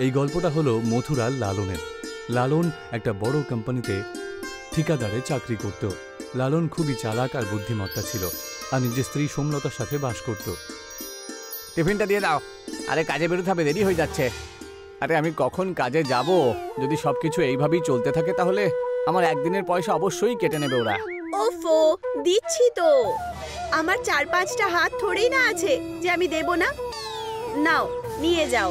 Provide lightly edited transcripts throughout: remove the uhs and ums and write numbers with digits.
এই গল্পটা হলো মথুরার লালনের। লালন একটা বড় কোম্পানিতে ঠিকাদারে চাকরি করত। লালন খুবই চালাক আর বুদ্ধিমত্তা ছিল, আর নিজের স্ত্রী সোমলতার সাথে বাস করত। টিফিনটা দিয়ে দাও। আরে কাজে বেরোতে হবে, দেরি হয়ে যাচ্ছে। আরে আমি কখন কাজে যাব? যদি সবকিছু এইভাবেই চলতে থাকে তাহলে আমার একদিনের পয়সা অবশ্যই কেটে নেবে ওরা। ওফো, দিচ্ছি তো। আমার 4-5টা হাত থোড়েই না আছে যে আমি দেব না। নাও, নিয়ে যাও,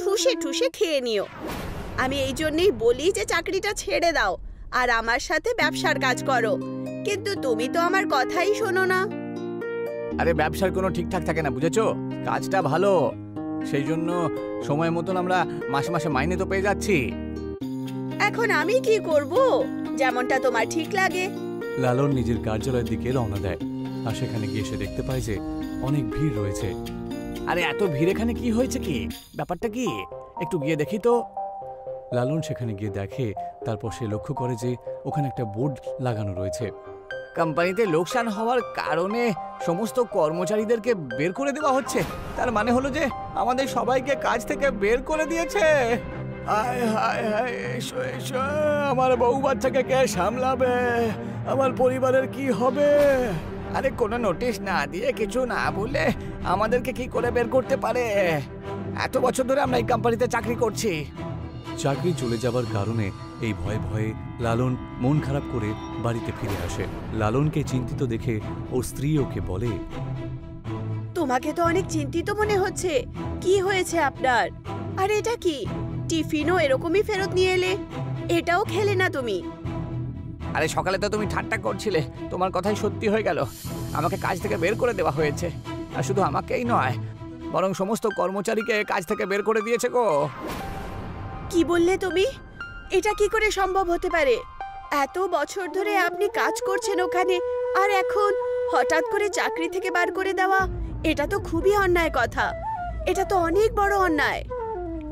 ঠুসে ঠুসে খেয়ে নিও। আমি এই জন্যই বলি যে চাকরিটা ছেড়ে দাও আর আমার সাথে ব্যবসার কাজ করো, কিন্তু তুমি তো আমার কথাই শোনো না। আরে ব্যবসার কোনো ঠিকঠাক থাকে না, বুঝেছো? কাজটা ভালো, সেই জন্য সময় মতন আমরা মাসে মাসে মাইনে তো পেয়ে যাচ্ছি। এখন আমি কি করব? যেমনটা তোমার ঠিক লাগে। লালন নিজের কার্যালয়ের দিকে রওনা দেয়, আর সেখানে গিয়ে সে দেখতে পায় যে অনেক ভিড় রয়েছে। আরে এত ভিড় এখানে কি হয়েছে? কি ব্যাপারটা কি? একটু গিয়ে দেখি তো। লালন সেখানে গিয়ে দেখে, তারপর সে লক্ষ্য করে যে ওখানে একটা বোর্ড লাগানো রয়েছে। কোম্পানিতে লোকসান হওয়ার কারণে সমস্ত কর্মচারীদেরকে বের করে দেওয়া হচ্ছে। তার মানে হলো যে আমাদের সবাইকে কাজ থেকে বের করে দিয়েছে। হায় হায় হায়, এসো এসো, আমার বউ বাচ্চাকে কে সামলাবে? আমার পরিবারের কি হবে? আরে কোনো নোটিশ না দিয়ে, কিছু না বলে আমাদেরকে কি করে বের করতে পারে? এত বছর ধরে আমরা এই কোম্পানিতে চাকরি করছি। চাকরি চলে যাবার কারণে এই ভয়ে ভয়ে লালন মন খারাপ করে বাড়িতে ফিরে আসে। লালনকে চিন্তিত দেখে ওর স্ত্রী ওকে বলে, তোমাকে তো অনেক চিন্তিত মনে হচ্ছে। কি হয়েছে আপনার? আর এটা কি? টিফিনও এরকমই ফেরত নিয়ে এলে, এটাও খেলে না তুমি? আরে সকালে তো তুমি ঠাট্টা করছিলে, তোমার কথাই সত্যি হয়ে গেল। আমাকে কাজ থেকে বের করে দেওয়া হয়েছে, আর শুধু আমাকেই নয়, বরং সমস্ত কর্মচারীকে কাজ থেকে বের করে দিয়েছে গো। কি বললে তুমি? এটা কি করে সম্ভব হতে পারে? এত বছর ধরে আপনি কাজ করছেন ওখানে, আর এখন হঠাৎ করে চাকরি থেকে বার করে দেওয়া, এটা তো খুবই অন্যায় কথা। এটা তো অনেক বড় অন্যায়।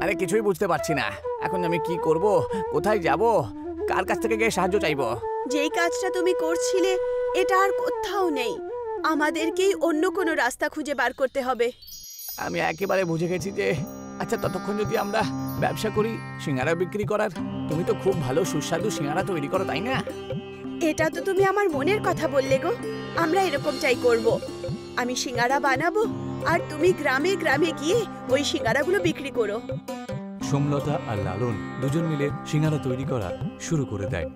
আরে কিছুই বুঝতে পারছি না, এখন আমি কি করব? কোথায় যাব? কার কাছ থেকে গিয়ে সাহায্য চাইবো? যেই কাজটা তুমি করছিলে এটা আর কোথাও নেই। আমাদেরকেই অন্য কোনো রাস্তা খুঁজে বার করতে হবে। আমি একেবারে বুঝে গেছি যে, আচ্ছা ততক্ষণ যদি আমরা ব্যবসা করি সিঙ্গারা বিক্রি করার। তুমি তো খুব ভালো সুস্বাদু সিঙ্গারা তৈরি করো, তাই না? এটা তো তুমি আমার মনের কথা বললে গো। আমরা এরকমটাই করব। আমি সিঙ্গারা বানাবো আর তুমি গ্রামে গ্রামে গিয়ে ওই সিঙ্গারাগুলো বিক্রি করো। সোমলতা আর লালন দুজন মিলে সিঙ্গারা তৈরি করা শুরু করে দেয়।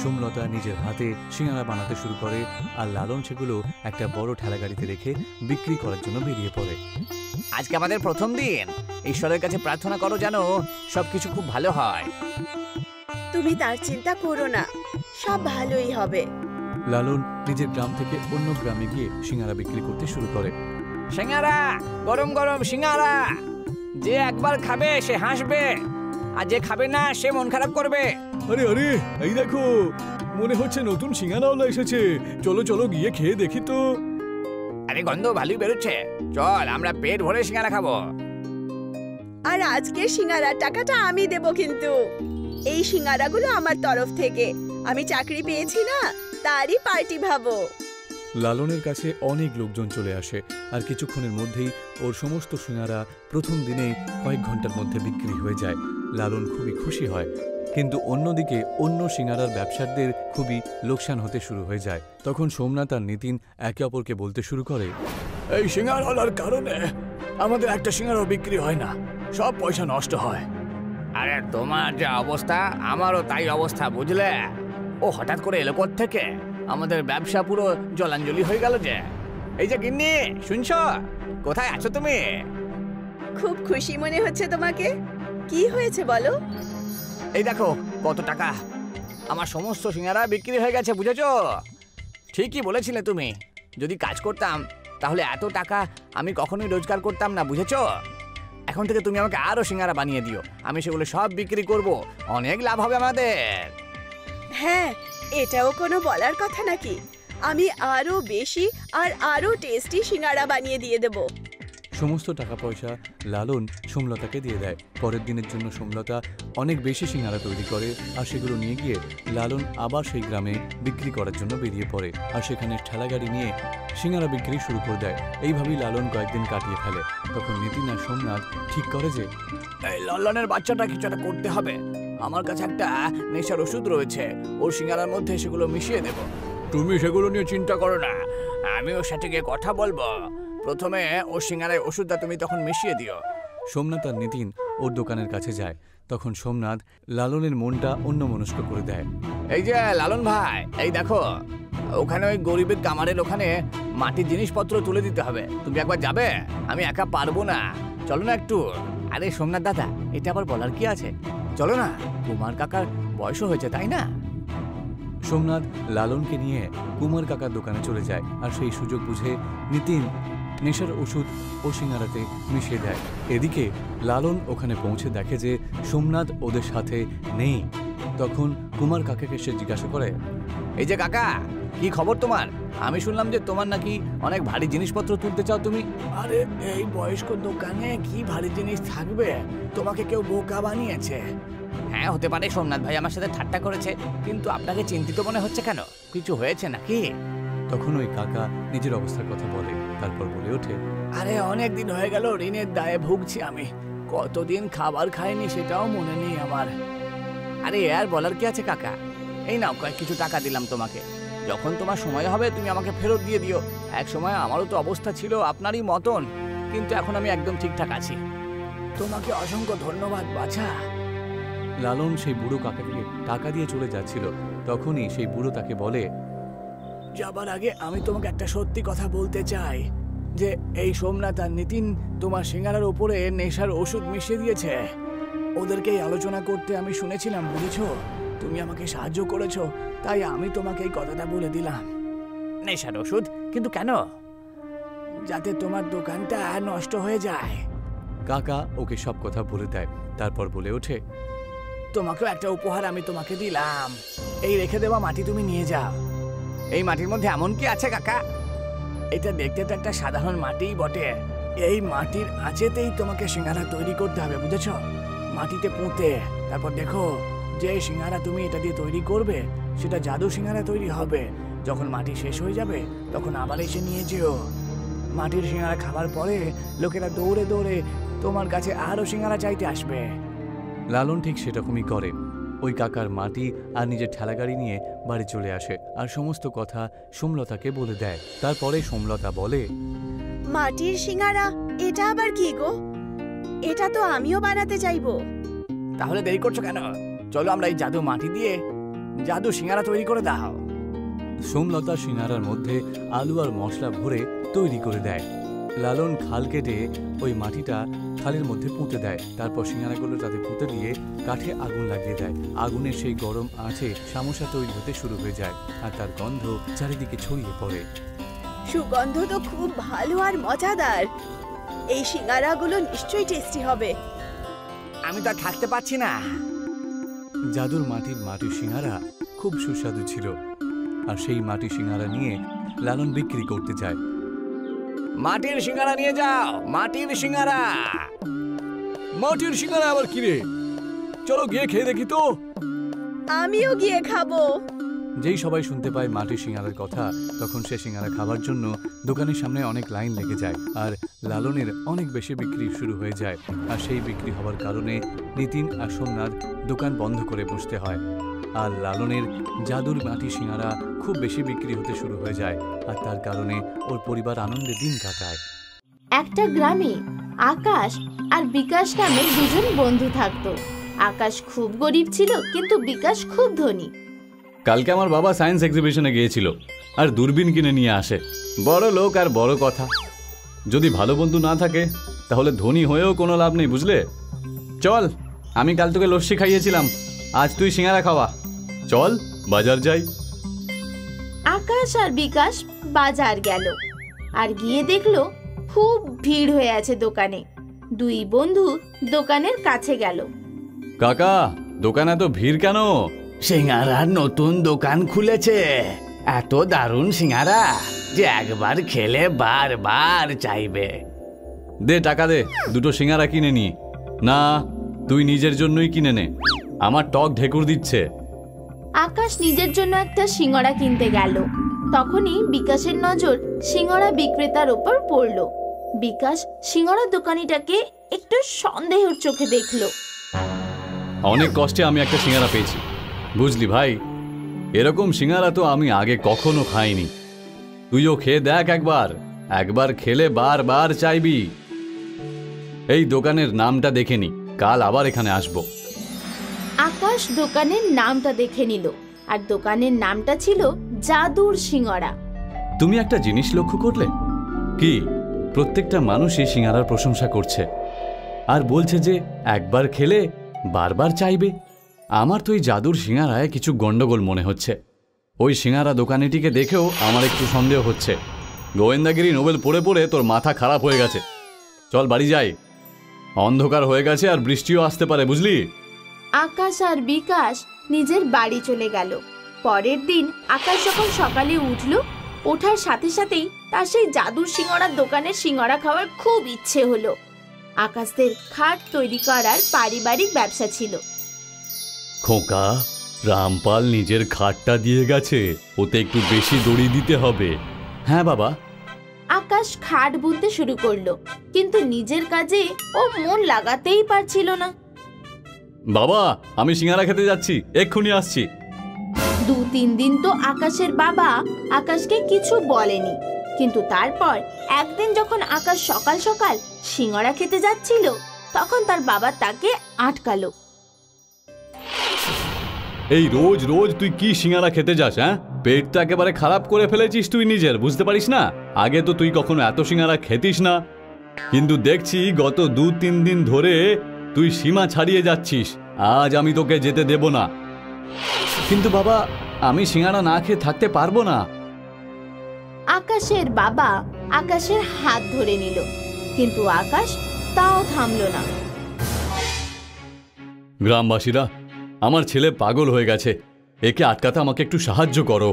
সোমলতা নিজের হাতে সিঙ্গারা বানাতে শুরু করে, আর লালন সেগুলো একটা বড় ঠেলাগাড়িতে রেখে বিক্রি করার জন্য বেরিয়ে পড়ে। আজকে আমাদের প্রথম দিন, ঈশ্বরের কাছে প্রার্থনা করো যেন সবকিছু খুব ভালো হয়। তুমি তার চিন্তা করো না, সব ভালোই হবে। লালন নিজের গ্রাম থেকে অন্য গ্রামে গিয়ে সিঙ্গারা বিক্রি করতে শুরু করে। সিঙ্গারা, গরম গরম সিঙ্গারা। যে একবার খাবে সে হাসবে, আর যে খাবে না সে মন খারাপ করবে। আরে আরে, এই দেখো, মনে হচ্ছে নতুন সিঙ্গারাওয়ালা এসেছে। চলো চলো গিয়ে খেয়ে দেখি তো। আরে গন্ধ ভালোই বেরোচ্ছে, চল আমরা পেট ভরে সিঙ্গারা খাবো। আর আজকে সিঙ্গারার টাকাটা আমি দেব, কিন্তু এই সিঙ্গারাগুলো আমার তরফ থেকে। আমি চাকরি পেয়েছি না, তারই পার্টি ভাবো। লালনের কাছে অনেক লোকজন চলে আসে, আর কিছুক্ষণের মধ্যেই ওর সমস্ত সিঙ্গারা প্রথম দিনেই কয়েক ঘন্টার মধ্যে বিক্রি হয়ে যায়। লালন খুবই খুশি হয়, কিন্তু অন্যদিকে অন্য সিঙ্গারার ব্যবসায়ীদের খুবই লোকসান হতে শুরু হয়ে যায়। তখন সোমনাথ আর নিতিন একে অপরকে বলতে শুরু করে, এই সিঙ্গারাওয়ালার কারণে আমাদের একটা সিঙ্গারাও বিক্রি হয় না, সব পয়সা নষ্ট হয়। আরে তোমার যে অবস্থা আমারও তাই অবস্থা, বুঝলে? ও হঠাৎ করে এলো থেকে আমাদের ব্যবসা পুরো জলাঞ্জলি হয়ে গেল যে। এই যে গিন্নি, শুনছো? কোথায় আছো তুমি? খুব খুশি মনে হচ্ছে তোমাকে। কি হয়েছে বলো? এই দেখো কত টাকা, আমার সমস্ত সিঙ্গারা বিক্রি হয়ে গেছে, বুঝেছো? ঠিকই বলেছিলে তুমি, যদি কাজ করতাম তাহলে এত টাকা আমি কখনোই রোজগার করতাম না, বুঝেছো? এখন থেকে তুমি আমাকে আরো সিঙ্গারা বানিয়ে দিও, আমি সেগুলো সব বিক্রি করব, অনেক লাভ হবে আমাদের। হ্যাঁ, এটাও কোনো বলার কথা নাকি? আমি আরো বেশি আর আরো টেস্টি সিঙ্গারা বানিয়ে দিয়ে দেব। সমস্ত টাকা পয়সা লালন সোমলতাকে দিয়ে দেয়। পরের দিনের জন্য সোমলতা অনেক বেশি সিঙ্গারা তৈরি করে আর সেগুলো নিয়ে গিয়ে লালন আবার সেই গ্রামে বিক্রি করার জন্য বেরিয়ে পড়ে আর সেখানে ঠেলাগাড়ি নিয়ে সিঙ্গারা বিক্রি শুরু করে দেয়। এইভাবেই লালন কয়েকদিন কাটিয়ে ফেলে। তখন নিতিন আর সোমনাথ ঠিক করে যে এই লল্লনের বাচ্চাটা কিছু একটা করতে হবে। আমার কাছে একটা নেশার ওষুধ রয়েছে, ওর সিঙ্গারার মধ্যে সেগুলো মিশিয়ে দেব। তুমি সেগুলো নিয়ে চিন্তা করো না, আমি ওর সাথে গিয়ে কথা বলবো। প্রথমে ওর সিঙ্গারায় ওষুধটা তুমি তখন মিশিয়ে দিও। সোমনাথ আর নিতিন ওর দোকানের কাছে যায়। তখন সোমনাথ লালনের মনটা অন্যমনস্ক করে দেয়। এই যে লালন ভাই, এই দেখো ওখানে ওই গরিবের কামারের ওখানে মাটির জিনিসপত্র তুলে দিতে হবে, তুমি একবার যাবে? আমি একা পারবো না, চলো না একটু। আরে সোমনাথ দাদা, এটা আবার বলার কি আছে, চলো না, কুমার কাকার বয়সও হয়েছে তাই না? সোমনাথ লালনকে নিয়ে কুমার কাকার দোকানে চলে যায় আর সেই সুযোগ বুঝে নিতিন নেশার ওষুধ ও সিঙ্গারাতে মিশিয়ে দেয়। এদিকে লালন ওখানে পৌঁছে দেখে যে সোমনাথ ওদের সাথে নেই। তখন কুমার কাকাকে সে জিজ্ঞাসা করে, এই যে কাকা, কি খবর তোমার? আমি শুনলাম যে তোমার নাকি অনেক ভারী জিনিসপত্র তুলতে চাও তুমি। আরে এই বয়স্ক দোকানে কি ভারী জিনিস থাকবে? তোমাকে কেউ বোকা বানিয়েছে। হ্যাঁ হতে পারে, সোমনাথ ভাই আমার সাথে ঠাট্টা করেছে, কিন্তু আপনাকে চিন্তিত মনে হচ্ছে কেন? কিছু হয়েছে নাকি? তখন ওই কাকা নিজের অবস্থার কথা বলে, তারপর বলে ওঠে, আরে অনেক দিন হয়ে গেল ঋণের দায়ে ভুগছি আমি, কতদিন খাবার খাইনি সেটাও মনে নেই আমার। আরে আর বলার কি আছে কাকা, এই নাও কয়েক কিছু টাকা দিলাম তোমাকে, যখন তোমার সময় হবে তুমি আমাকে ফেরত দিয়ে দিও। এক সময় আমারও তো অবস্থা ছিল আপনারই মতন, কিন্তু এখন আমি একদম ঠিকঠাক আছি। তোমাকে অসংখ্য ধন্যবাদ বাছা। লালন সেই বুড়ো কাকাকে টাকা দিয়ে চলে যাচ্ছিল। তখনই সেই বুড়ো তাকে বলে, যাবার আগে আমি তোমাকে একটা সত্যি কথা বলতে চাই যে এই সোমনাথ আর নিতিন তোমার সিঙ্গারার উপরে নেশার ওষুধ মিশিয়ে দিয়েছে। ওদেরকে এই আলোচনা করতে আমি শুনেছিলাম, বুঝেছো? তুমি আমাকে সাহায্য করেছো, তাই আমি তোমাকে এই কথাটা বলে দিলাম। নেশার ওষুধ? কিন্তু কেন? যাতে তোমার দোকানটা নষ্ট হয়ে যায়। কাকা ওকে সব কথা বলে দেয়। তারপর বলে ওঠে, তোমাকেও একটা উপহার আমি তোমাকে দিলাম, এই রেখে দেওয়া মাটি তুমি নিয়ে যাও। এই মাটির মধ্যে এমন কি আছে কাকা? এটা দেখতে তো একটা সাধারণ মাটিই বটে, এই মাটির আঁচেতেই তোমাকে সিঙ্গারা তৈরি করতে হবে, বুঝেছ? মাটিতে পুঁতে, তারপর দেখো যে সিঙ্গারা তুমি এটা দিয়ে তৈরি করবে সেটা জাদু সিঙ্গারা তৈরি হবে। যখন মাটি শেষ হয়ে যাবে তখন আবার এসে নিয়ে যেও। মাটির সিঙ্গারা খাবার পরে লোকেরা দৌড়ে দৌড়ে তোমার কাছে আরো সিঙ্গারা চাইতে আসবে। লালন ঠিক সেরকমই করে। ওই কাকার মাটি আর নিজের ঠেলাগাড়ি নিয়ে বাড়ি চলে আসে আর সমস্ত কথা সোমলতাকে বলে দেয়। তারপরে সোমলতা বলে, মাটির সিঙ্গারা, এটা আবার কি গো? এটা তো আমিও বানাতে চাইবো। তাহলে দেরি করছো কেন? চলো আমরা এই জাদু মাটি দিয়ে জাদু সিঙ্গারা তৈরি করে দাও। সোমলতা সিঙ্গারার মধ্যে আলু আর মশলা ভরে তৈরি করে দেয়। লালন খাল কেটে ওই মাটিটা খালের মধ্যে পুঁতে দেয়। তারপর সিঙ্গারাগুলো তাতে পুঁতে দিয়ে কাঠে আগুন লাগিয়ে দেয়। আগুনের সেই গরম আঁচে সামোসা তৈরি হতে শুরু হয়ে যায় আর তার গন্ধ চারিদিকে ছড়িয়ে পড়ে। সুগন্ধ তো খুব ভালো আর মজাদার। এই সিঙ্গারাগুলো নিশ্চয়ই টেস্টি হবে। আমি তো আর থাকতে পারছি না। জাদুর মাটির সিঙ্গারা খুব সুস্বাদু ছিল আর সেই মাটির সিঙ্গারা নিয়ে লালন বিক্রি করতে যায়। মাটির সিঙ্গারা নিয়ে যাও, মাটির সিঙ্গারা। মাটির সিঙ্গারা আবার কি রে? চলো গিয়ে খেয়ে দেখি তো। আমিও গিয়ে খাবো। যেই সবাই শুনতে পায় মাটির সিঙ্গারার কথা, তখন সে সিঙ্গারা খাবার জন্য দোকানের সামনে অনেক লাইন লেগে যায় আর লালনের অনেক বেশি বিক্রি শুরু হয়ে যায়। আর সেই বিক্রি হওয়ার কারণে নিতিন আর সোমনাথ দোকান বন্ধ করে বসতে হয় আর লালনের জাদুর মাটির সিঙ্গারা খুব বেশি বিক্রি হতে শুরু হয়ে যায় আর তার কারণে ওর পরিবার আনন্দে দিন কাটায়। একটা গ্রামে আকাশ আর বিকাশ নামে দুজন বন্ধু থাকতো। আকাশ খুব গরিব ছিল, কিন্তু বিকাশ খুব ধনী। কালকে আমার বাবা সায়েন্স এক্সিবিশনে গিয়েছিল আর দূরবীন কিনে নিয়ে আসে। বড় লোক আর বড় কথা, যদি ভালো বন্ধু না থাকে তাহলে ধনী হয়েও কোনো লাভ নেই, বুঝলে? চল, আমি কাল তোকে লস্যি খাইয়েছিলাম, আজ তুই সিঙ্গারা খাওয়া। চল বাজার যাই। আকাশ আর বিকাশ বাজার গেল আর গিয়ে দেখলো খুব ভিড় হয়ে আছে দোকানে। দুই বন্ধু দোকানের কাছে গেল। কাকা, দোকানে এত ভিড় কেন? সিঙ্গারার নতুন দোকান খুলেছে, এত দারুণ সিঙ্গারা যে একবার খেলে বারবার চাইবে। দে টাকা দে, দুটো সিঙ্গারা কিনে নি। না, তুই নিজের জন্যই কিনে নে, আমার টক ঢেকুর দিচ্ছে। আকাশ নিজের জন্য একটা সিঙ্গারা কিনতে গেল। তখনই বিকাশের নজর সিঙ্গারা বিক্রেতার ওপর পড়ল। বিকাশ সিঙ্গারা দোকানিটাকে একটু সন্দেহের চোখে দেখলো। অনেক কষ্টে আমি একটা সিঙ্গারা পেয়েছি, বুঝলি ভাই। এরকম সিঙ্গারা তো আমি আগে কখনো খাইনি। তুইও খেয়ে দেখ একবার, একবার খেলে বারবার চাইবি। এই দোকানের নামটা দেখে নি, কাল আবার এখানে আসবো। আকাশ দোকানের নামটা দেখে নিল, আর দোকানের নামটা ছিল জাদুর সিঙ্গারা। তুমি একটা জিনিস লক্ষ্য করলে কি? প্রত্যেকটা মানুষ এই সিঙ্গারার প্রশংসা করছে আর বলছে যে একবার খেলে বারবার চাইবে। আমার তো এই জাদুর সিঙ্গারায় কিছু গন্ডগোল মনে হচ্ছে। ওই সিঙ্গারা দোকানিটিকে দেখেও আমার একটু সন্দেহ হচ্ছে। গোয়েন্দাগিরি নোবেল পড়ে পড়ে তোর মাথা খারাপ হয়ে গেছে। চল বাড়ি যাই, অন্ধকার হয়ে গেছে আর বৃষ্টিও আসতে পারে, বুঝলি? আকাশ আর বিকাশ নিজের বাড়ি চলে গেল। পরের দিন আকাশ যখন সকালে উঠল, ওঠার সাথে সাথেই তার সেই জাদুর সিঙ্গারার দোকানের সিঙ্গারা খাওয়ার খুব ইচ্ছে হলো। আকাশদের খাট তৈরি করার পারিবারিক ব্যবসা ছিল। খোকা, রামপাল নিজের খাটটা দিয়ে গেছে, ওতে একটু বেশি দড়ি দিতে হবে। হ্যাঁ বাবা। আকাশ খাট বুনতে শুরু করলো, কিন্তু নিজের কাজে ও মন লাগাতেই পারছিল না। বাবা, আমি সিঙ্গারা খেতে যাচ্ছি, এক্ষুনি আসছি। 2-3 দিন তো আকাশের বাবা আকাশকে কিছু বলেনি, কিন্তু তারপর একদিন যখন আকাশ সকাল সকাল সিঙ্গারা খেতে যাচ্ছিল, তখন তার বাবা তাকে আটকালো। এই রোজ রোজ তুই কি সিঙ্গারা খেতে যাস? হ্যাঁ, পেট তো একেবারে খারাপ করে ফেলেছিস তুই নিজের, বুঝতে পারিস না? আগে তো তুই কখনো এত সিঙ্গারা খেতিস না, কিন্তু দেখছি গত 2-3 দিন ধরে তুই সীমা ছাড়িয়ে যাচ্ছিস। আজ আমি তোকে যেতে দেব না। কিন্তু বাবা, আমি সিঙ্গারা না খেয়ে থাকতে পারবো না। আকাশের বাবা আকাশের হাত ধরে নিল, কিন্তু আকাশ তাও থামলো না। গ্রামবাসীরা, আমার ছেলে পাগল হয়ে গেছে, একে আটকাতে আমাকে একটু সাহায্য করো।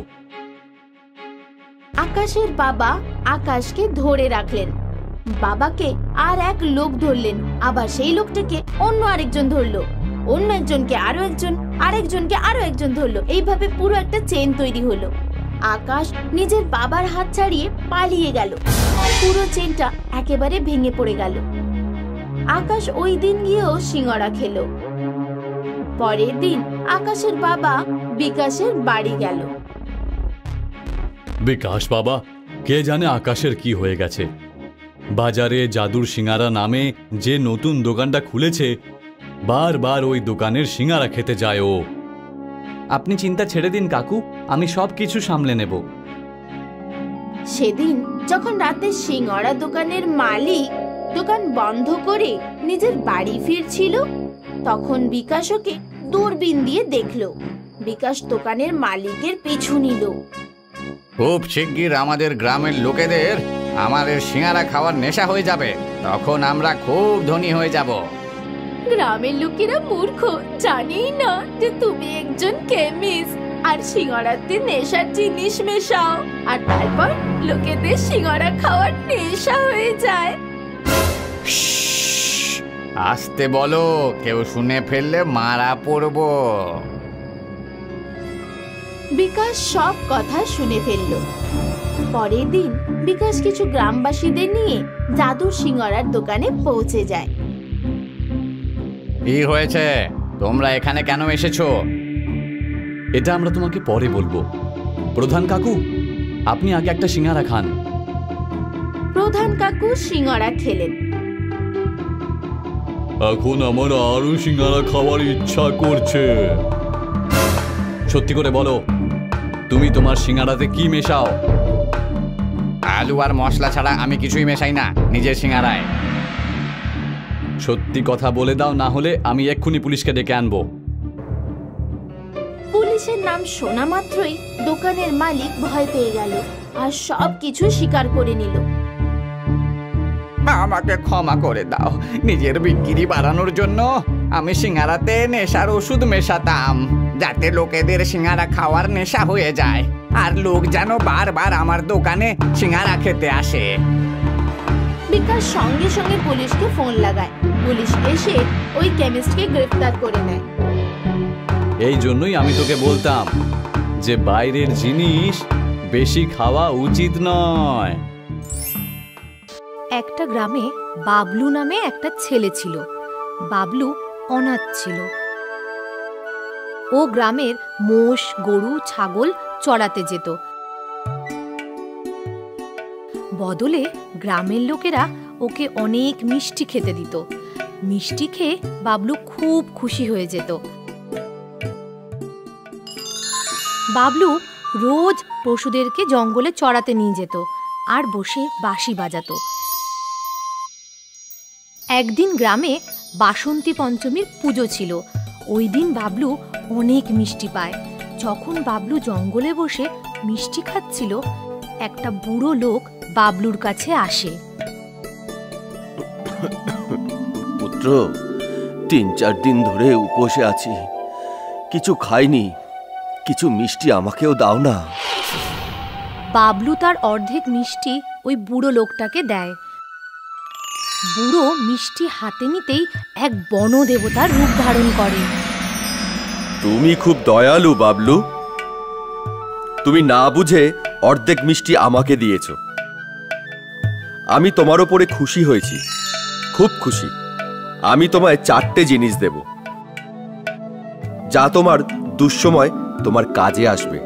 আকাশের বাবা আকাশকে ধরে রাখলেন। বাবাকে আর এক লোক ধরলেন, আবার সেই লোকটাকে অন্য আরেকজন ধরলো, অন্য একজনকে আরো একজন, আরেকজনকে আরো একজন ধরলো। এইভাবে পুরো একটা চেন তৈরি হলো। আকাশ নিজের বাবার হাত ছাড়িয়ে পালিয়ে গেল। পুরো চেনটা একেবারে ভেঙে পড়ে গেল। আকাশ ওই দিন গিয়েও সিঙ্গারা খেলো। পরের দিন আকাশের বাবা বিকাশের বাড়ি গেল। বিকাশ বাবা, কে জানে আকাশের কি হয়ে গেছে। বাজারে জাদুর সিঙ্গারা নামে যে নতুন দোকানটা খুলেছে, বারবার ওই দোকানের সিঙ্গারা খেতে যায় ও। আপনি চিন্তা ছেড়ে দিন কাকু, আমি সব কিছু সামলে নেব। সেদিন যখন রাতে সিঙ্গারা দোকানের মালিক দোকান বন্ধ করে নিজের বাড়ি ফিরছিল, তখন বিকাশ ওকে দূরবীন দিয়ে দেখলো। বিকাশ দোকানের মালিকের পিছু নিল। খুব শিগগির আমাদের গ্রামের লোকেদের আমাদের সিঙ্গারা খাওয়ার নেশা হয়ে যাবে, তখন আমরা খুব ধনী হয়ে যাব। গ্রামের লোকেরা মূর্খ, জানেই না যে তুমি একজন কেমিস্ট আর সিঙ্গারাতে নেশার জিনিস মেশাও, আর তারপর লোকেদের সিঙ্গারা খাওয়ার নেশা হয়ে যায়। আসতে বলো, কেউ শুনে ফেললে মারা পড়বো। বিকাশ সব কথা শুনে ফেলল। পরের দিন বিকাশ কিছু গ্রামবাসীদের নিয়ে জাদুর সিঙ্গারার দোকানে পৌঁছে যায়। কি হয়েছে? তোমরা এখানে কেন এসেছো? এটা আমরা তোমাকে পরে বলবো। প্রধান কাকু, আপনি আগে একটা সিঙ্গারা খান। প্রধান কাকু সিঙ্গারা খেলেন। এখন আমার আরো সিঙ্গারা খাওয়ার ইচ্ছা করছে। সত্যি করে বলো, তুমি তোমার সিঙ্গারাতে কি মেশাও? আলু আর মশলা ছাড়া আমি কিছুই মেশাই না নিজের সিঙ্গারায়। সত্যি কথা বলে দাও, না হলে আমি এক্ষুনি পুলিশকে ডেকে আনবো। পুলিশের নাম শোনা মাত্রই দোকানের মালিক ভয় পেয়ে গেল আর সব কিছু স্বীকার করে নিল। আমাকে ক্ষমা করে দাও, নিজের বিক্রি বাড়ানোর জন্য আমি সিঙ্গারাতে নেশার ওষুধ মেশাতাম, যাতে লোকেদের সিঙ্গারা খাওয়ার নেশা হয়ে যায় আর লোক যেন বারবার আমার দোকানে সিঙ্গারা খেতে আসে। বিকাশ সঙ্গে সঙ্গে পুলিশকে ফোন লাগায়। পুলিশ এসে ওই কেমিস্টকে গ্রেফতার করে নেয়। এই জন্যই আমি তোকে বলতাম যে বাইরের জিনিস বেশি খাওয়া উচিত নয়। একটা গ্রামে বাবলু নামে একটা ছেলে ছিল। বাবলু অনাথ ছিল। ও গ্রামের মোষ, গরু, ছাগল চড়াতে যেত। বদলে গ্রামের লোকেরা ওকে অনেক মিষ্টি খেতে দিত। মিষ্টি খেয়ে বাবলু খুব খুশি হয়ে যেত। বাবলু রোজ পশুদেরকে জঙ্গলে চড়াতে নিয়ে যেত আর বসে বাঁশি বাজাতো। একদিন গ্রামে বাসন্তী পঞ্চমীর পুজো ছিল। ওই দিন বাবলু অনেক মিষ্টি পায়। যখন বাবলু জঙ্গলে বসে মিষ্টি খাচ্ছিল, একটা বুড়ো লোক বাবলুর কাছে আসে। পুত্র, 3-4 দিন ধরে উপোসে আছি, কিছু খাইনি, কিছু মিষ্টি আমাকেও দাও না। বাবলু তার অর্ধেক মিষ্টি ওই বুড়ো লোকটাকে দেয়। বুড়ো মিষ্টি হাতে নিতেই এক বনদেবতার রূপ ধারণ করে। তুমি খুব দয়ালু বাবলু, তুমি না বুঝে অর্ধেক মিষ্টি আমাকে দিয়েছ। আমি তোমার ওপরে খুশি হয়েছি, খুব খুশি। আমি তোমায় 4টে জিনিস দেব, যা তোমার দুঃসময় তোমার কাজে আসবে।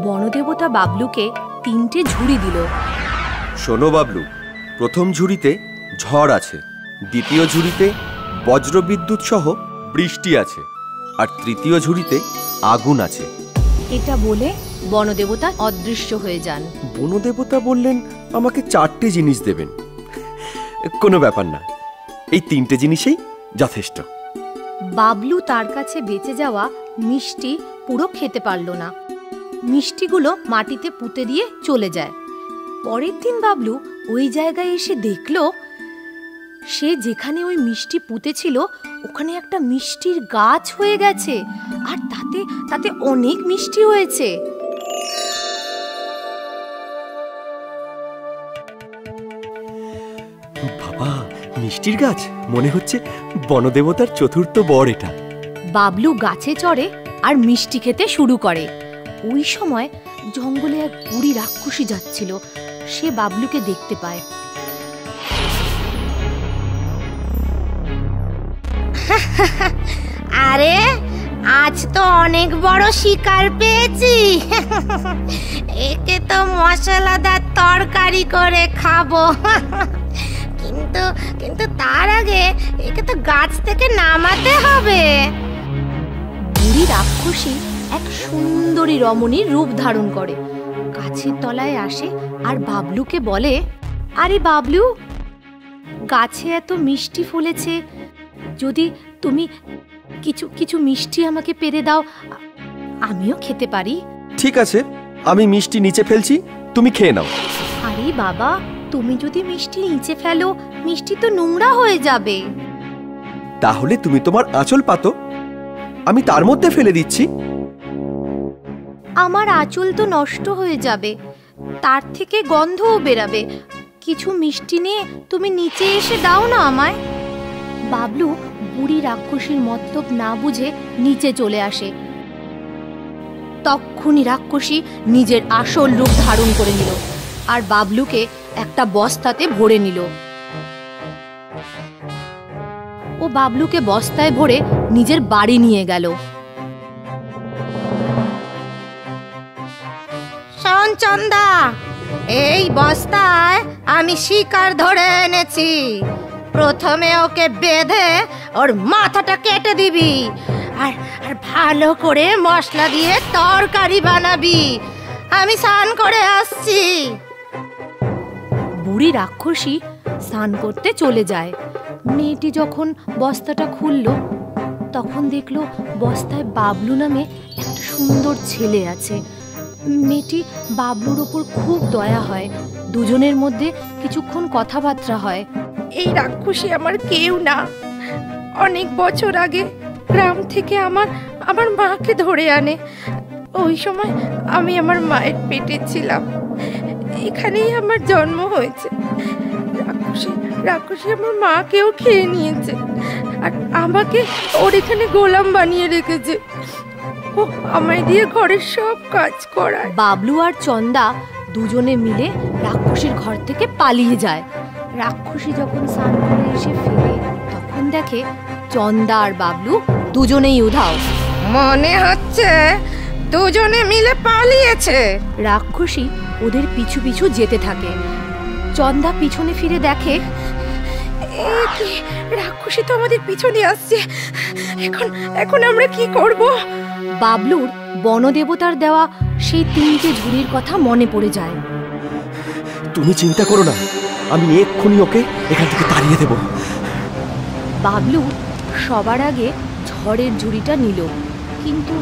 বনদেবতা বাবলুকে 3টে ঝুড়ি দিল। শোনো বাবলু, প্রথম ঝুড়িতে ঝড় আছে, দ্বিতীয় ঝুড়িতে বজ্রবিদ্যুৎ সহ বৃষ্টি আছে, আর তৃতীয় ঝুড়িতে আগুন আছে। এটা বলে বনদেবতা অদৃশ্য হয়ে যান। বনদেবতা বললেন আমাকে 4টে জিনিস দেবেন। কোনো ব্যাপার না, এই 3টে জিনিসেই যথেষ্ট। বাবলু তার কাছে বেঁচে যাওয়া মিষ্টি পুরো খেতে পারল না। মিষ্টিগুলো মাটিতে পুঁতে দিয়ে চলে যায়। পরের দিন বাবলু ওই জায়গায় এসে দেখল, সে যেখানে ওই মিষ্টি পুঁতেছিল ওখানে একটা মিষ্টির গাছ হয়ে গেছে, আর তাতে তাতে অনেক মিষ্টি হয়েছে। বাবা, মিষ্টির গাছ, মনে হচ্ছে বনদেবতার 4র্থ বর এটা। বাবলু গাছে চড়ে আর মিষ্টি খেতে শুরু করে। ওই সময় জঙ্গলে এক বুড়ি রাক্ষসী যাচ্ছিল। সে বাবলুকে দেখতে পায়। আরে, আজ তো অনেক বড় শিকার পেয়েছি। একে তো মশলাদার তরকারি করে খাবো। কিন্তু কিন্তু তার আগে একে তো গাছ থেকে নামাতে হবে। বুড়ি রাক্ষসী এক সুন্দরী রমণীর রূপ ধারণ করে, গাছের তলায় আসে আর বাবলুকে বলে, আরে বাবলু, গাছে এত মিষ্টি ফলেছে, যদি তুমি কিছু কিছু মিষ্টি আমাকে পেরে দাও, আমিও খেতে পারি। ঠিক আছে, আমি মিষ্টি নিচে ফেলছি, তুমি খেয়ে নাও। আরে বাবা, তুমি যদি মিষ্টি নিচে ফেলো, মিষ্টি তো নোংরা হয়ে যাবে। তাহলে তুমি তোমার আঁচল পাতো, আমি তার মধ্যে ফেলে দিচ্ছি। আমার আঁচল তো নষ্ট হয়ে যাবে, তার থেকে গন্ধও বেরাবে। কিছু মিষ্টি নিয়ে তুমি নিচে এসে দাও না আমায়। বাবলু বুড়ি রাক্ষসীর মতলব না বুঝে নিচে চলে আসে। তক্ষুনি রাক্ষসী নিজের আসল রূপ ধারণ করে নিল আর বাবলুকে একটা বস্তাতে ভরে নিল। ও বাবলুকে বস্তায় ভরে নিজের বাড়ি নিয়ে গেল। শোন চন্দা, এই বস্তায় আমি শিকার ধরে এনেছি। প্রথমে ওকে বেঁধে ওর মাথাটা কেটে দিবি, আর আর ভালো করে মশলা দিয়ে তরকারি বানাবি। আমি স্নান করে আসছি। বুড়ি রাক্ষসী স্নান করতে চলে যায়। মেয়েটি যখন বস্তাটা খুলল, তখন দেখলো বস্তায় বাবলু নামে একটা সুন্দর ছেলে আছে। মেয়েটি বাবলুর ওপর খুব দয়া হয়। দুজনের মধ্যে কিছুক্ষণ কথাবার্তা হয়। এই রাক্ষসী আমার কেউ না। অনেক বছর আগে গ্রাম থেকে আমার মাকে ধরে আনে। ওই সময় আমি আমার মায়ের পেটে ছিলাম। এখানেই আমার জন্ম হয়েছে। রাক্ষসী আমার মাকেও খেয়ে নিয়েছে আর আমাকে ওর এখানে গোলাম বানিয়ে রেখেছে। ও আমায় দিয়ে ঘরের সব কাজ করায়। বাবলু আর চন্দা দুজনে মিলে রাক্ষসীর ঘর থেকে পালিয়ে যায়। রাক্ষসী যখন স্নান করে এসে ফিরে তখন দেখে চন্দা আর বাবলু দুজনেই উধাও। মনে হচ্ছে দুজনে মিলে পালিয়েছে। রাক্ষসী ওদের পিছু পিছু যেতে থাকে। চন্দা পিছনে ফিরে দেখে রাক্ষসী তো আমাদের পিছনে আসছে। এখন আমরা কি করব? বাবলুর বনদেবতার দেওয়া সেই 3টে ঝুড়ির কথা মনে পড়ে যায়। তুমি চিন্তা করো না, আমি এক্ষুনি ওকে এখান থেকে তাড়িয়ে দেব। বাবলু সবার আগে ঝড়ের ঝুড়িটা নিল, কিন্তু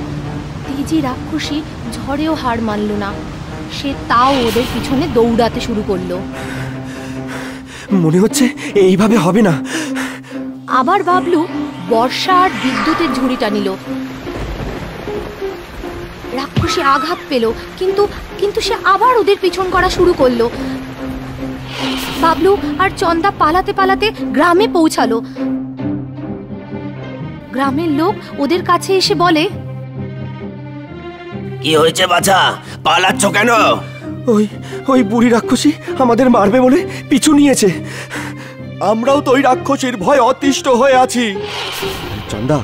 তেজি রাক্ষসী ঝড়েও হার মানল না। সে তাও ওদের পিছনে দৌড়াতে শুরু করলো। মনে হচ্ছে এইভাবে হবে না। আবার বাবলু বর্ষা আর বিদ্যুতের ঝুড়িটা নিল। রাক্ষসী আঘাত পেল, কিন্তু সে আবার ওদের পিছন করা শুরু করলো। বাবলু আর চন্দা পালাতে পালাতে গ্রামে পৌঁছালো। গ্রামের লোক ওদের কাছে এসে বলে, কি হয়েছে বাছা, পালাচ্ছ কেন? ওই বুড়ি রাক্ষসী আমাদের মারবে বলে পিছু নিয়েছে। আমরাও তো ওই রাক্ষসীর ভয় অতিষ্ঠ হয়ে আছি। চন্দা,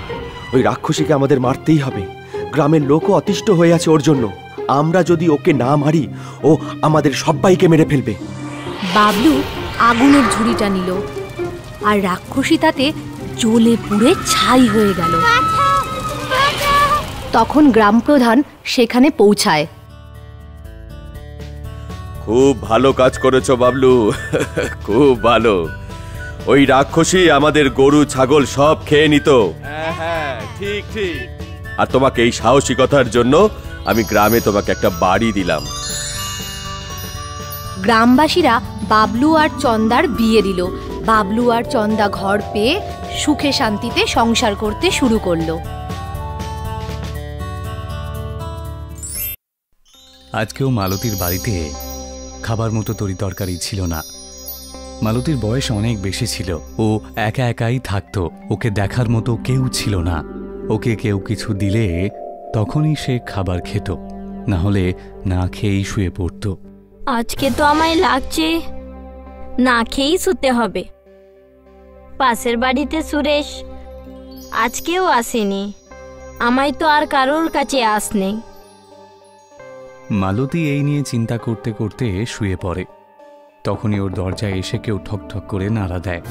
ওই রাক্ষসীকে আমাদের মারতেই হবে। গ্রামের লোকও অতিষ্ঠ হয়ে আছে ওর জন্য। আমরা যদি ওকে না মারি ও আমাদের সবাইকে মেরে ফেলবে। বাবলু আগুনের ঝুড়িটা নিল, আর রাক্ষসী তাতে জ্বলে পুড়ে ছাই হয়ে গেল। তখন গ্রাম প্রধান সেখানে পৌঁছায়। খুব ভালো কাজ করেছো বাবলু, খুব ভালো। ওই রাক্ষসী আমাদের গরু ছাগল সব খেয়ে নিত। হ্যাঁ, ঠিক ঠিক। আর তোমাকে এই সাহসিকতার জন্য আমি গ্রামে তোমাকে একটা বাড়ি দিলাম। গ্রামবাসীরা বাবলু আর চন্দার বিয়ে দিল। বাবলু আর চন্দা ঘর পেয়ে সুখে শান্তিতে সংসার করতে শুরু করলো। আজকেও মালতীর বাড়িতে খাবার মতো তরিতরকারি ছিল না। মালতীর বয়স অনেক বেশি ছিল। ও একা একাই থাকতো। ওকে দেখার মতো কেউ ছিল না। ওকে কেউ কিছু দিলে তখনই সে খাবার খেত, না হলে না খেয়েই শুয়ে পড়ত। আজকে তো আমায় লাগছে না খেয়েই শুতে হবে। পাশের বাড়িতে সুরেশ আজকেও আসেনি। আমায় তো আর কারোর কাছে আস নেই। মালতী এই নিয়ে চিন্তা করতে করতে শুয়ে পড়ে। তখনই ওর দরজায় এসে কেউ ঠক ঠক করে নাড়া দেয়।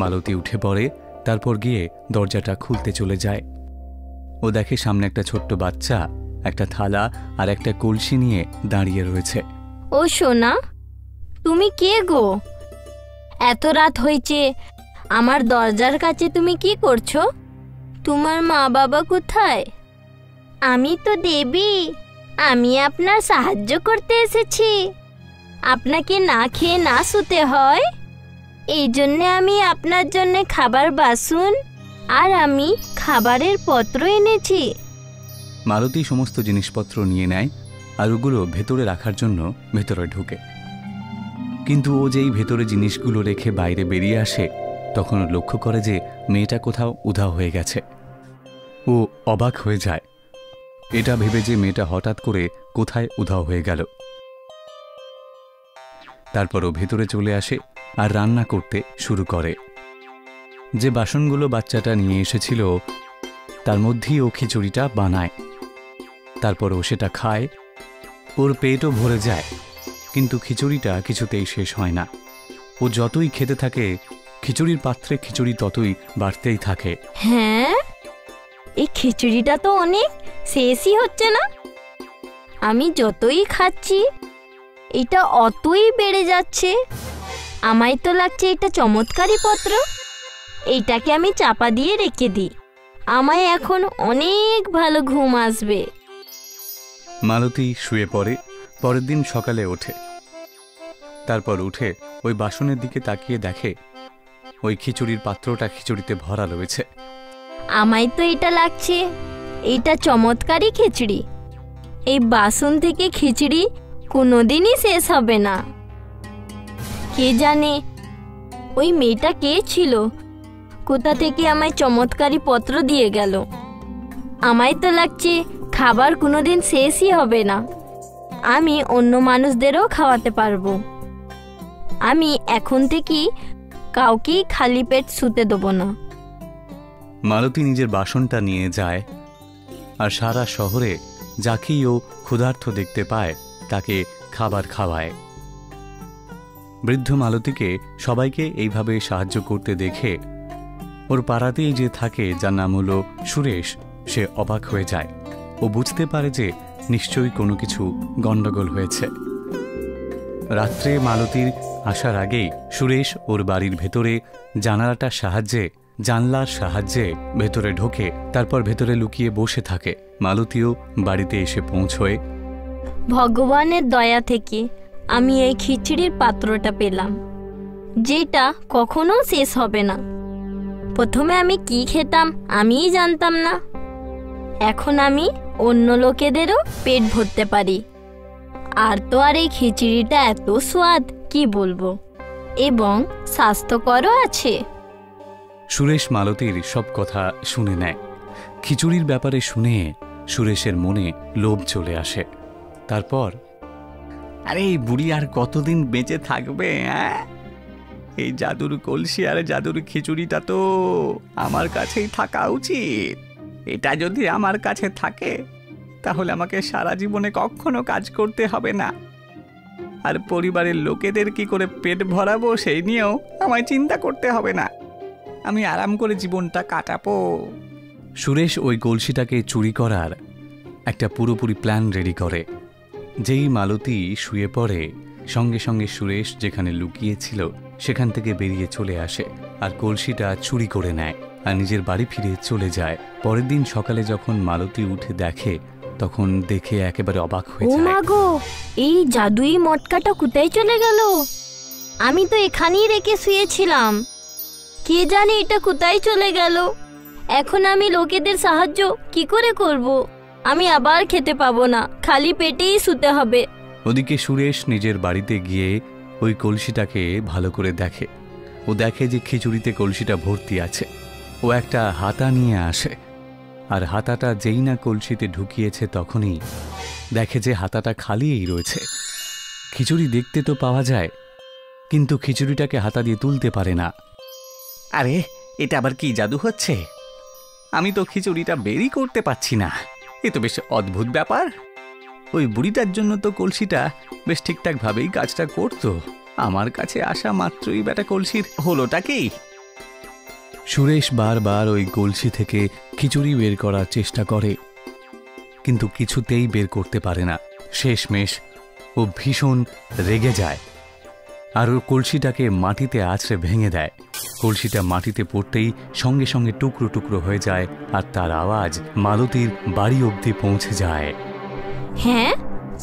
মালতী উঠে পড়ে, তারপর গিয়ে দরজাটা খুলতে চলে যায়। ও দেখে সামনে একটা ছোট্ট বাচ্চা একটা থালা আর একটা কলসি নিয়ে দাঁড়িয়ে রয়েছে। ও সোনা, তুমি কে গো? এত রাত হয়েছে, আমার দরজার কাছে তুমি কি করছো? তোমার মা বাবা কোথায়? আমি তো দেবী, আমি আপনার সাহায্য করতে এসেছি। আপনাকে না খেয়ে না শুতে হয়, এই জন্যে আমি আপনার জন্য খাবার বাসন আর আমি খাবারের পত্র এনেছি। মালতী সমস্ত জিনিসপত্র নিয়ে নেয় আর ওগুলো ভেতরে রাখার জন্য ভেতরে ঢুকে। কিন্তু ও যেই ভেতরে জিনিসগুলো রেখে বাইরে বেরিয়ে আসে, তখন ও লক্ষ্য করে যে মেয়েটা কোথাও উধাও হয়ে গেছে। ও অবাক হয়ে যায়, এটা ভেবে যে মেয়েটা হঠাৎ করে কোথায় উধাও হয়ে গেল। তারপর ও ভেতরে চলে আসে আর রান্না করতে শুরু করে। যে বাসনগুলো বাচ্চাটা নিয়ে এসেছিল তার মধ্যেই ও খিচুড়িটা বানায়। তারপর ও সেটা খায়। ওর পেটও ভরে যায়, কিন্তু খিচুড়িটা কিছুতেই শেষ হয় না। ও যতই খেতে থাকে খিচুড়ির পাত্রে খিচুড়ি ততই বাড়তেই থাকে। হ্যাঁ, এই খিচুড়িটা তো অনেক শেষই হচ্ছে না। আমি যতই খাচ্ছি এটা অতই বেড়ে যাচ্ছে। আমায় তো লাগছে এটা চমৎকারী পত্র, এইটাকে আমি চাপা দিয়ে রেখে দিই। আমায় এখন অনেক ভালো ঘুম আসবে। মালতী শুয়ে পড়ে। পরের দিন সকালে ওঠে। তারপর উঠে ওই বাসনের দিকে তাকিয়ে দেখে ওই খিচুড়ির পাত্রটা খিচুড়িতে ভরা রয়েছে। আমায় তো এটা লাগছে এইটা চমৎকারী খিচুড়ি। এই বাসন থেকে খিচুড়ি কোনোদিনই শেষ হবে না। কে জানে ওই মেয়েটা কে ছিল? কোথা থেকে আমায় চমৎকারী পত্র দিয়ে গেল? আমায় তো লাগছে খাবার কোনোদিন শেষই হবে না। আমি অন্য মানুষদেরও খাওয়াতে পারবো। আমি এখন থেকেই কাউকেই খালি পেট শুতে দেবো না। মালতী নিজের বাসনটা নিয়ে যায় আর সারা শহরে যাকেই ও ক্ষুধার্ত দেখতে পায় তাকে খাবার খাওয়ায়। বৃদ্ধ মালতীকে সবাইকে এইভাবে সাহায্য করতে দেখে ওর পাড়াতেই যে থাকে, যার নাম হলো সুরেশ, সে অবাক হয়ে যায়। ও বুঝতে পারে যে নিশ্চয়ই কোনো কিছু গণ্ডগোল হয়েছে। রাত্রে মালতীর আসার আগেই সুরেশ ওর বাড়ির ভেতরে জানলার সাহায্যে ভেতরে ঢোকে, তারপর ভেতরে লুকিয়ে বসে থাকে। মালতীও বাড়িতে এসে পৌঁছয়। ভগবানের দয়া থেকে আমি এই খিচুড়ির পাত্রটা পেলাম, যেটা কখনো শেষ হবে না। প্রথমে আমি কি খেতাম আমিই জানতাম না। এখন আমি অন্য লোকেদেরও পেট ভরতে পারি। আর তো আর এই খিচুড়িটা এত স্বাদ কি বলবো, এবং স্বাস্থ্যকরও আছে। সুরেশ মালতীর সব কথা শুনে নেয়। খিচুড়ির ব্যাপারে শুনে সুরেশের মনে লোভ চলে আসে। তারপর, আরে এই বুড়ি আর কতদিন বেঁচে থাকবে? এই জাদুর কলসি আর জাদুর খিচুড়িটা তো আমার কাছেই থাকা উচিত। এটা যদি আমার কাছে থাকে তাহলে আমাকে সারা জীবনে কখনো কাজ করতে হবে না। আর পরিবারের লোকেদের কি করে পেট ভরাবো সেই নিয়েও আমায় চিন্তা করতে হবে না। আমি আরাম করে জীবনটা কাটাবো। সুরেশ ওই কলসিটাকে চুরি করার একটা পুরোপুরি প্ল্যান রেডি করে। যেই মালতী শুয়ে পড়ে, সঙ্গে সঙ্গে সুরেশ যেখানে লুকিয়েছিল সেখান থেকে বেরিয়ে চলে আসে আর কলসিটা চুরি করে নেয় আর নিজের বাড়ি ফিরে চলে যায়। পরের দিন সকালে যখন মালতী উঠে দেখে, তখন দেখে একেবারে অবাক হয়ে যায়। ও মা গো, এই জাদুই মটকাটা কোথায় চলে গেল? আমি তো এখানেই রেখে শুয়েছিলাম। কে জানে এটা কোথায় চলে গেল? এখন আমি লোকেদের সাহায্য কি করে করব? আমি আবার খেতে পাবো না, খালি পেটেই শুতে হবে। ওদিকে সুরেশ নিজের বাড়িতে গিয়ে ওই কলসিটাকে ভালো করে দেখে। ও দেখে যে খিচুড়িতে কলসিটা ভর্তি আছে। ও একটা হাতা নিয়ে আসে, আর হাতাটা যেই না কলসিতে ঢুকিয়েছে তখনই দেখে যে হাতাটা খালিই রয়েছে। খিচুড়ি দেখতে তো পাওয়া যায়, কিন্তু খিচুড়িটাকে হাতা দিয়ে তুলতে পারে না। আরে এটা আবার কি জাদু হচ্ছে? আমি তো খিচুড়িটা বেরই করতে পারছি না। এ তো বেশ অদ্ভুত ব্যাপার। ওই বুড়িটার জন্য তো কলসিটা বেশ ঠিকঠাকভাবেই কাজটা করতো। আমার কাছে আসা মাত্রই বেটা কলসির হলোটা কি? সুরেশ বারবার ওই কলসি থেকে খিচুড়ি বের করার চেষ্টা করে, কিন্তু কিছুতেই বের করতে পারে না। শেষমেশ ও ভীষণ রেগে যায় আর ওর কলসিটাকে মাটিতে আছড়ে ভেঙে দেয়। কলসিটা মাটিতে পড়তেই সঙ্গে সঙ্গে টুকরো টুকরো হয়ে যায় আর তার আওয়াজ মালতীর বাড়ি অবধি পৌঁছে যায়। হ্যাঁ,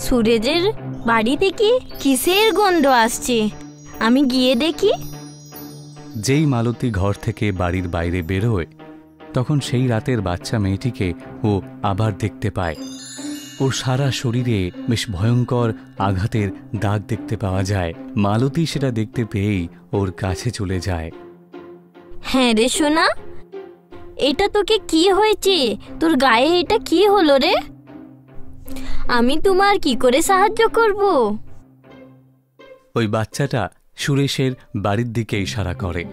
সুরেজের বাড়ি থেকে কিসের গন্ধ আসছে? আমি গিয়ে দেখি। যেই মালতী ঘর থেকে বাড়ির বাইরে বেরোয়, তখন সেই রাতের বাচ্চা মেয়েটিকে ও আবার দেখতে পায়। ওর সারা শরীরে বেশ ভয়ঙ্কর আঘাতের দাগ দেখতে পাওয়া যায়। মালতী সেটা দেখতে পেয়েই ওর কাছে চলে যায়। হ্যাঁ রে সোনা, এটা তোকে কি হয়েছে? তোর গায়ে এটা কি হলো রে? আমি তোমার কি করে সাহায্য করব? ওই বাচ্চাটা সুরেশের বাড়ির দিকে ইশারা করে।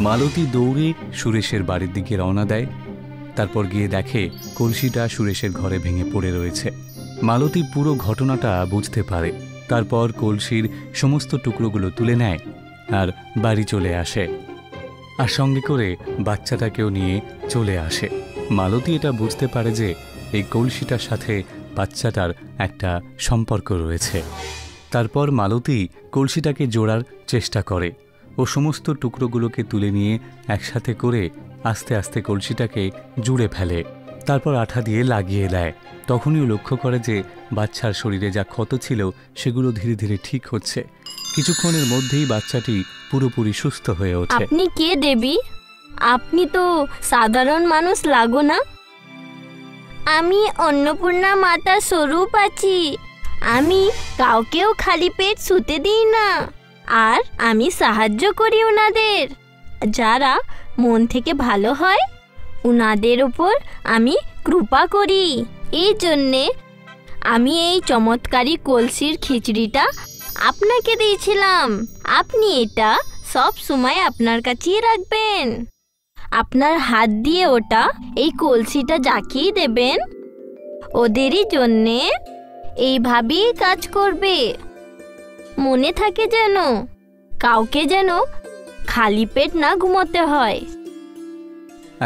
মালতী দৌড়ে সুরেশের বাড়ির দিকে রওনা দেয়। তারপর গিয়ে দেখে কলসিটা সুরেশের ঘরে ভেঙে পড়ে রয়েছে। মালতী পুরো ঘটনাটা বুঝতে পারে। তারপর কলসির সমস্ত টুকরোগুলো তুলে নেয় আর বাড়ি চলে আসে, আর সঙ্গে করে বাচ্চাটাকেও নিয়ে চলে আসে। মালতী এটা বুঝতে পারে যে এই কলসিটার সাথে বাচ্চাটার একটা সম্পর্ক রয়েছে। তারপর মালতী কলসিটাকে জোড়ার চেষ্টা করে। ও সমস্ত টুকরোগুলোকে তুলে নিয়ে একসাথে করে আস্তে আস্তে কলসিটাকে জুড়ে ফেলে। তারপর আঠা দিয়ে লাগিয়ে দেয়। তখনই লক্ষ্য করে যে বাচ্চার শরীরে যা ক্ষত ছিল সেগুলো ধীরে ধীরে ঠিক হচ্ছে। কিছুক্ষণের মধ্যেই বাচ্চাটি পুরোপুরি সুস্থ হয়ে ওঠে। আপনি কে দেবী? আপনি তো সাধারণ মানুষ লাগো না। আমি অন্নপূর্ণা মাতার স্বরূপ আছি। আমি কাউকেও খালি পেট শুতে দিই না। আর আমি সাহায্য করি ওনাদের। যারা মন থেকে ভালো হয় ওনাদের উপর আমি কৃপা করি। এই জন্যে আমি এই চমৎকারী কলসির খিচুড়িটা আপনাকে দিয়েছিলাম। আপনি এটা সব সময় আপনার কাছেই রাখবেন। আপনার হাত দিয়ে ওটা এই কলসিটা জাকিয়ে দেবেন। ওদেরই জন্যে এইভাবেই কাজ করবে। মনে থাকে যেন কাউকে যেন খালি পেট না ঘুমোতে হয়।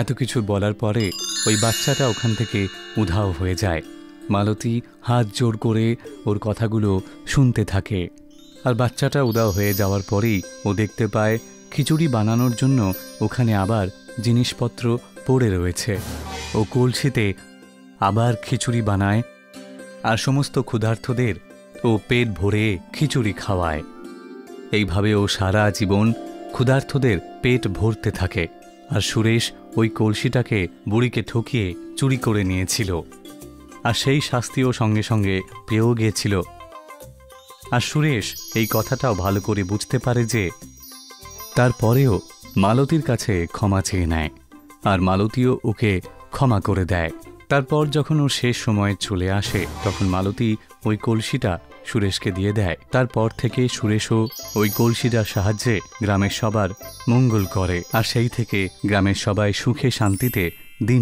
এত কিছু বলার পরে ওই বাচ্চাটা ওখান থেকে উধাও হয়ে যায়। মালতী হাত জোর করে ওর কথাগুলো শুনতে থাকে। আর বাচ্চাটা উধাও হয়ে যাওয়ার পরেই ও দেখতে পায় খিচুড়ি বানানোর জন্য ওখানে আবার জিনিসপত্র পড়ে রয়েছে। ও কলসিতে আবার খিচুড়ি বানায় আর সমস্ত ক্ষুধার্তদের ও পেট ভরে খিচুড়ি খাওয়ায়। এইভাবে ও সারা জীবন ক্ষুধার্তদের পেট ভরতে থাকে। আর সুরেশ ওই কলসিটাকে বুড়িকে ঠকিয়ে চুরি করে নিয়েছিল, আর সেই শাস্তিও সঙ্গে সঙ্গে পেয়েও গিয়েছিল। আর সুরেশ এই কথাটাও ভালো করে বুঝতে পারে যে তারপরেও মালতীর কাছে ক্ষমা চেয়ে নেয়, আর মালতীও ওকে ক্ষমা করে দেয়। তারপর যখন ও শেষ সময়ে চলে আসে তখন মালতী ওই কলসিটা সুরেশকে দিয়ে দেয়। তারপর থেকে সুরেশও ওই কলসিটার সাহায্যে গ্রামের সবার মঙ্গল করে, আর সেই থেকে গ্রামের সবাই সুখে শান্তিতে দিন